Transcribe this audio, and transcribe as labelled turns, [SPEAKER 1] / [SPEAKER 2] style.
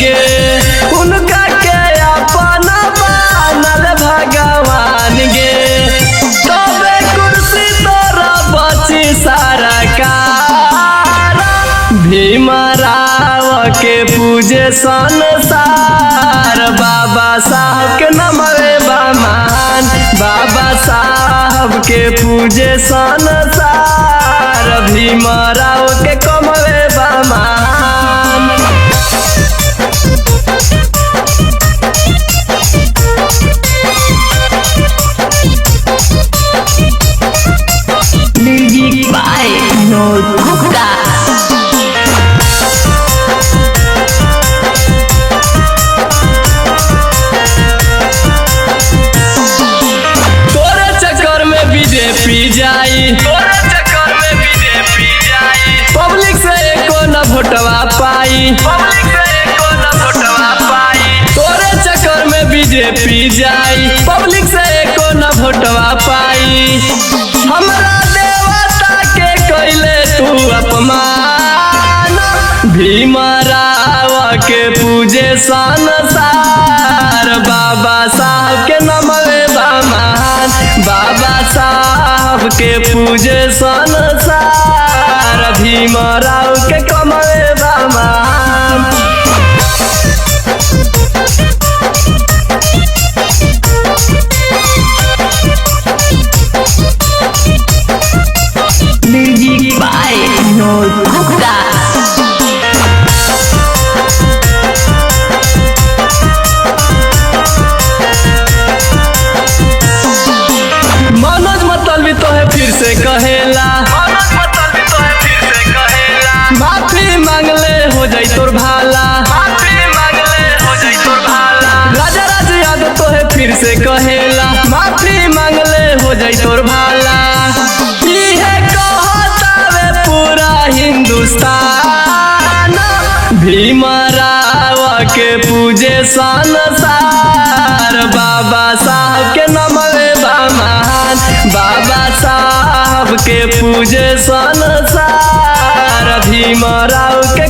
[SPEAKER 1] गे उनका के अपना बनल भगवान गे तबे कुर्सी तोरा बची सरकार भीमराव के पूजे संसार बाबा साहब के नमवे बमान बाबा साहब के पूजे संसार भीमराव के कमवे बमान।
[SPEAKER 2] Music by Vinod Gupta.
[SPEAKER 1] BJP जाई पब्लिक से एको न वोटवा पाई तोरे चक्कर में बीजेपी जाई पब्लिक से एको न वोटवा पाई हमरा देवता के कैले तू अपमान भीमराव के पूजे संसार बाबा साहब के नमवे बमान बाबा साहब के पूजे संसार भीमराव के कमवे बमान।
[SPEAKER 2] Music by Vinod Gupta.
[SPEAKER 1] मनोज मतलबी तो है फिर से कहेला माफी मांगले हो जाई तोर भाला राजा राज यादव तो है फिर से कहेला माफी मांगले हो जाई तोर भाला इहे कहतावे पूरा हिंदुस्तान भीमराव के पूजे संसार बाबा साहब के नमवे बमान बाबा साहब के पूजे संसार भीमराव के